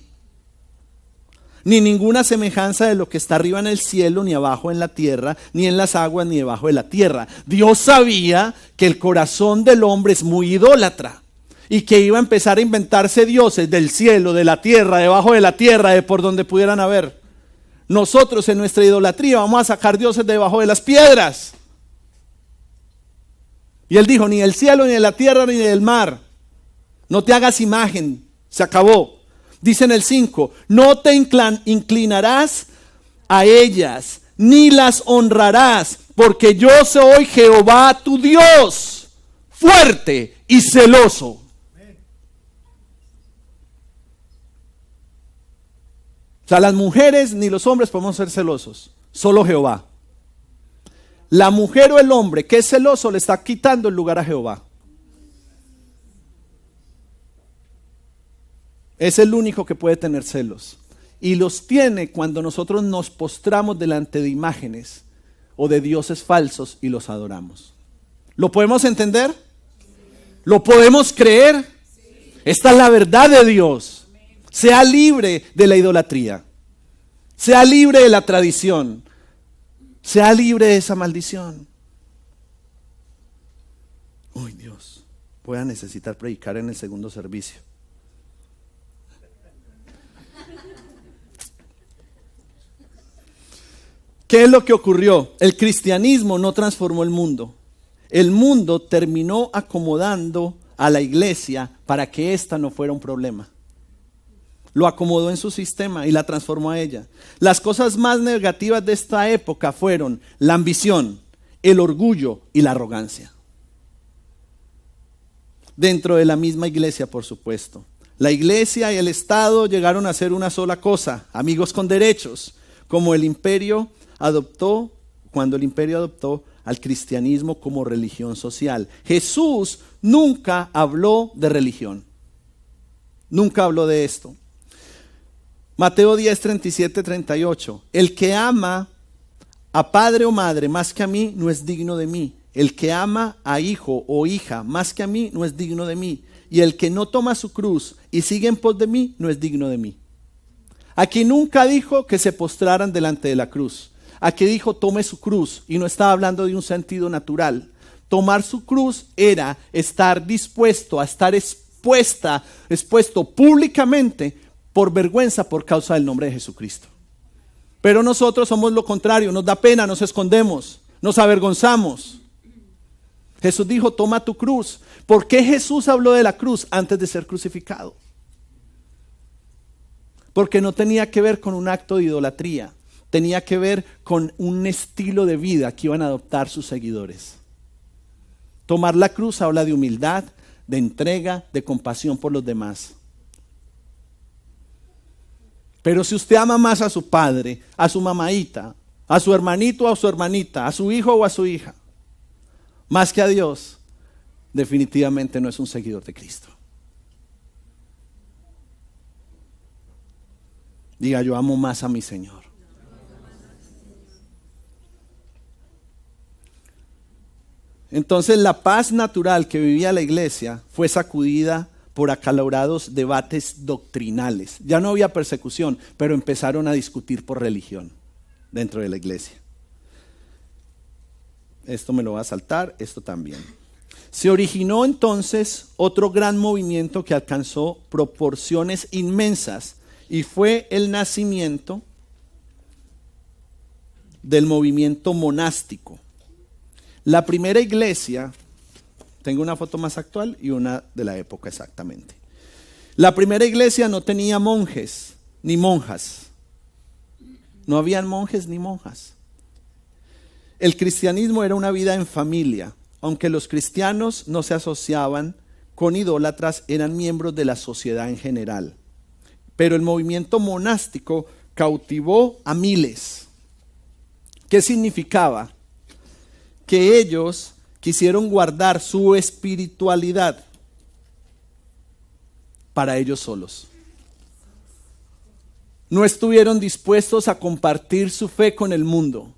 Ni ninguna semejanza de lo que está arriba en el cielo, ni abajo en la tierra, ni en las aguas, ni debajo de la tierra. Dios sabía que el corazón del hombre es muy idólatra y que iba a empezar a inventarse dioses del cielo, de la tierra, debajo de la tierra, de por donde pudieran haber. Nosotros en nuestra idolatría vamos a sacar dioses debajo de las piedras. Y él dijo, ni del cielo, ni de la tierra, ni del mar. No te hagas imagen, se acabó. Dice en el 5, no te inclinarás a ellas, ni las honrarás, porque yo soy Jehová tu Dios, fuerte y celoso. O sea, las mujeres ni los hombres podemos ser celosos, solo Jehová. La mujer o el hombre que es celoso le está quitando el lugar a Jehová. Es el único que puede tener celos. Y los tiene cuando nosotros nos postramos delante de imágenes o de dioses falsos y los adoramos. ¿Lo podemos entender? ¿Lo podemos creer? Esta es la verdad de Dios. Sea libre de la idolatría. Sea libre de la tradición. Sea libre de esa maldición. Uy, Dios, voy a necesitar predicar en el segundo servicio. ¿Qué es lo que ocurrió? El cristianismo no transformó el mundo. El mundo terminó acomodando a la iglesia para que ésta no fuera un problema. Lo acomodó en su sistema y la transformó a ella. Las cosas más negativas de esta época fueron la ambición, el orgullo y la arrogancia. Dentro de la misma iglesia, por supuesto. La iglesia y el Estado llegaron a ser una sola cosa, amigos con derechos, como el imperio adoptó, cuando el imperio adoptó al cristianismo como religión social. Jesús nunca habló de religión. Nunca habló de esto. Mateo 10, 37, 38. El que ama a padre o madre más que a mí no es digno de mí. El que ama a hijo o hija más que a mí no es digno de mí. Y el que no toma su cruz y sigue en pos de mí no es digno de mí. Aquí nunca dijo que se postraran delante de la cruz. Aquí dijo tome su cruz, y no estaba hablando de un sentido natural. Tomar su cruz era estar dispuesto a estar expuesto públicamente por vergüenza por causa del nombre de Jesucristo. Pero nosotros somos lo contrario, nos da pena, nos escondemos, nos avergonzamos. Jesús dijo toma tu cruz. ¿Por qué Jesús habló de la cruz antes de ser crucificado? Porque no tenía que ver con un acto de idolatría, tenía que ver con un estilo de vida que iban a adoptar sus seguidores. Tomar la cruz habla de humildad, de entrega, de compasión por los demás. Pero si usted ama más a su padre, a su mamaita, a su hermanito o a su hermanita, a su hijo o a su hija, más que a Dios, definitivamente no es un seguidor de Cristo. Diga, yo amo más a mi Señor. Entonces la paz natural que vivía la iglesia fue sacudida por acalorados debates doctrinales. Ya no había persecución, pero empezaron a discutir por religión dentro de la iglesia. Esto me lo va a saltar, esto también. Se originó entonces otro gran movimiento que alcanzó proporciones inmensas y fue el nacimiento del movimiento monástico. La primera iglesia, tengo una foto más actual y una de la época exactamente. La primera iglesia no tenía monjes ni monjas. No habían monjes ni monjas. El cristianismo era una vida en familia. Aunque los cristianos no se asociaban con idólatras, eran miembros de la sociedad en general. Pero el movimiento monástico cautivó a miles. ¿Qué significaba? Que ellos quisieron guardar su espiritualidad para ellos solos. No estuvieron dispuestos a compartir su fe con el mundo,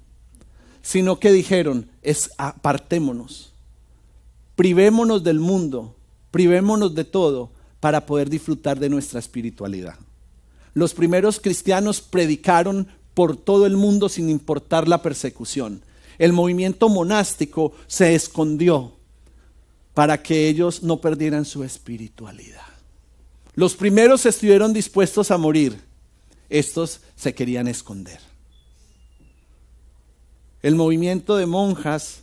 sino que dijeron, apartémonos, privémonos del mundo, privémonos de todo para poder disfrutar de nuestra espiritualidad. Los primeros cristianos predicaron por todo el mundo sin importar la persecución. El movimiento monástico se escondió para que ellos no perdieran su espiritualidad. Los primeros estuvieron dispuestos a morir, estos se querían esconder. El movimiento de monjas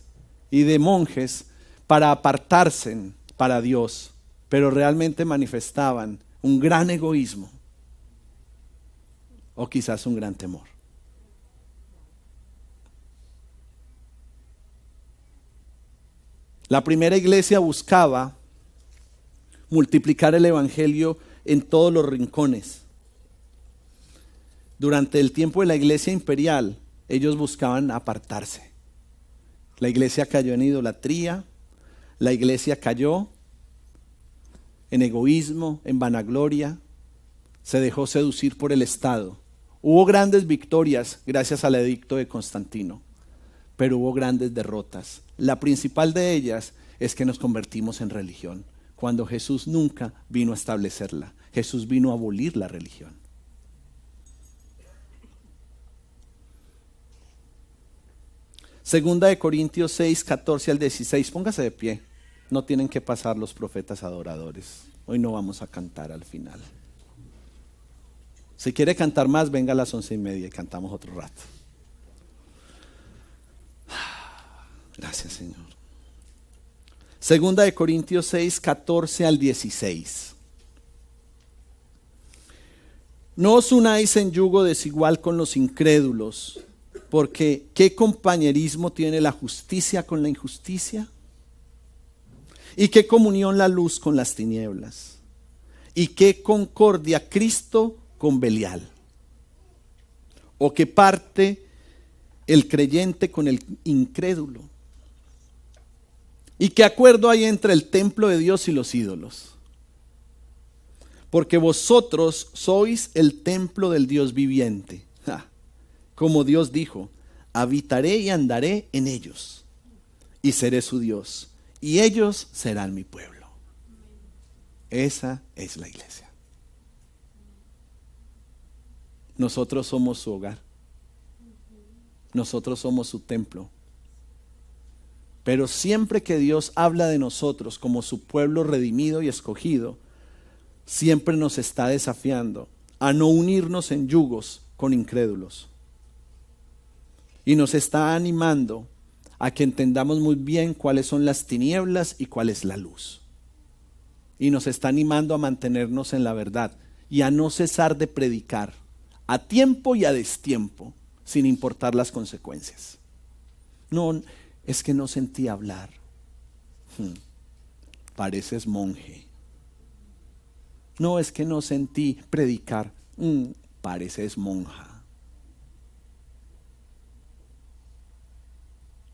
y de monjes para apartarse para Dios, pero realmente manifestaban un gran egoísmo o quizás un gran temor. La primera iglesia buscaba multiplicar el evangelio en todos los rincones. Durante el tiempo de la iglesia imperial, ellos buscaban apartarse. La iglesia cayó en idolatría, la iglesia cayó en egoísmo, en vanagloria, se dejó seducir por el Estado. Hubo grandes victorias gracias al edicto de Constantino, pero hubo grandes derrotas. La principal de ellas es que nos convertimos en religión, cuando Jesús nunca vino a establecerla. Jesús vino a abolir la religión. Segunda de Corintios 6, 14 al 16. Póngase de pie. No tienen que pasar los profetas adoradores. Hoy no vamos a cantar al final. Si quiere cantar más, venga a las 11:30 y cantamos otro rato. Gracias, Señor. Segunda de Corintios 6, 14 al 16. No os unáis en yugo desigual con los incrédulos, porque ¿qué compañerismo tiene la justicia con la injusticia? ¿Y qué comunión la luz con las tinieblas? ¿Y qué concordia Cristo con Belial? ¿O qué parte el creyente con el incrédulo? ¿Y qué acuerdo hay entre el templo de Dios y los ídolos? Porque vosotros sois el templo del Dios viviente. Como Dios dijo, habitaré y andaré en ellos, y seré su Dios, y ellos serán mi pueblo. Esa es la iglesia. Nosotros somos su hogar. Nosotros somos su templo. Pero siempre que Dios habla de nosotros como su pueblo redimido y escogido, siempre nos está desafiando a no unirnos en yugos con incrédulos. Y nos está animando a que entendamos muy bien cuáles son las tinieblas y cuál es la luz. Y nos está animando a mantenernos en la verdad y a no cesar de predicar a tiempo y a destiempo, sin importar las consecuencias. No, es que no sentí hablar. Pareces monje. No, es que no sentí predicar. Pareces monja.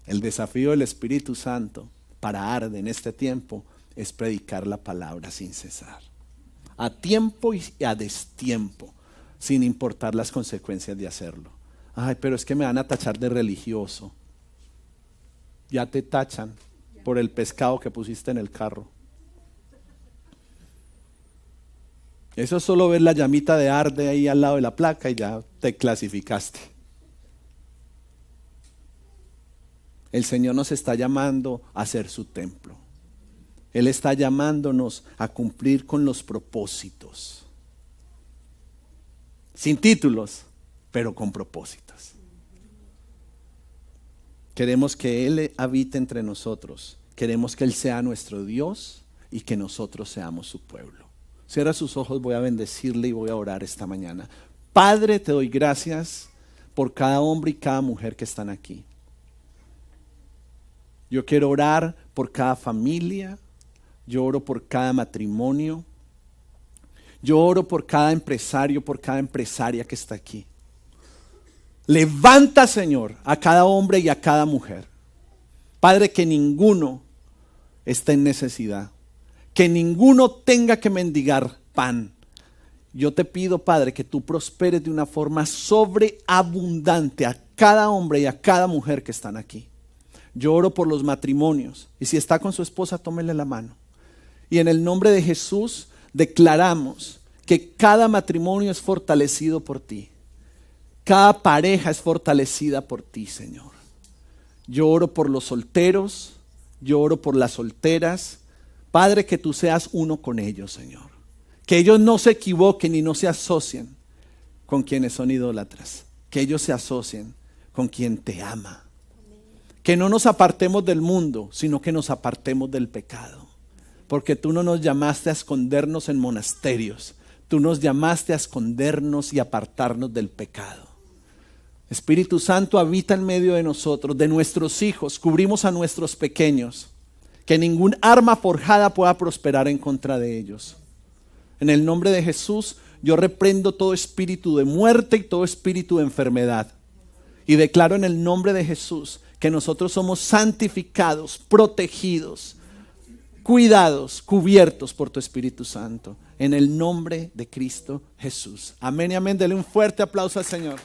El desafío del Espíritu Santo para Arde en este tiempo es predicar la palabra sin cesar, a tiempo y a destiempo, sin importar las consecuencias de hacerlo. Ay, pero es que me van a tachar de religioso. Ya te tachan por el pescado que pusiste en el carro. Eso es solo ver la llamita de Arde ahí al lado de la placa y ya te clasificaste. El Señor nos está llamando a ser su templo. Él está llamándonos a cumplir con los propósitos. Sin títulos, pero con propósitos. Queremos que Él habite entre nosotros. Queremos que Él sea nuestro Dios y que nosotros seamos su pueblo. Cierra sus ojos, voy a bendecirle y voy a orar esta mañana. Padre, te doy gracias por cada hombre y cada mujer que están aquí. Yo quiero orar por cada familia, yo oro por cada matrimonio, yo oro por cada empresario, por cada empresaria que está aquí. Levanta, Señor, a cada hombre y a cada mujer. Padre, que ninguno esté en necesidad, que ninguno tenga que mendigar pan. Yo te pido, Padre, que tú prosperes de una forma sobreabundante a cada hombre y a cada mujer que están aquí. Yo oro por los matrimonios y si está con su esposa, tómele la mano. Y en el nombre de Jesús declaramos que cada matrimonio es fortalecido por ti. Cada pareja es fortalecida por ti, Señor. Yo oro por los solteros, yo oro por las solteras. Padre, que tú seas uno con ellos, Señor. Que ellos no se equivoquen y no se asocien con quienes son idólatras. Que ellos se asocien con quien te ama. Que no nos apartemos del mundo, sino que nos apartemos del pecado. Porque tú no nos llamaste a escondernos en monasterios. Tú nos llamaste a escondernos y apartarnos del pecado. Espíritu Santo, habita en medio de nosotros, de nuestros hijos. Cubrimos a nuestros pequeños. Que ningún arma forjada pueda prosperar en contra de ellos. En el nombre de Jesús, yo reprendo todo espíritu de muerte y todo espíritu de enfermedad. Y declaro en el nombre de Jesús que nosotros somos santificados, protegidos, cuidados, cubiertos por tu Espíritu Santo. En el nombre de Cristo Jesús. Amén y amén. Dele un fuerte aplauso al Señor.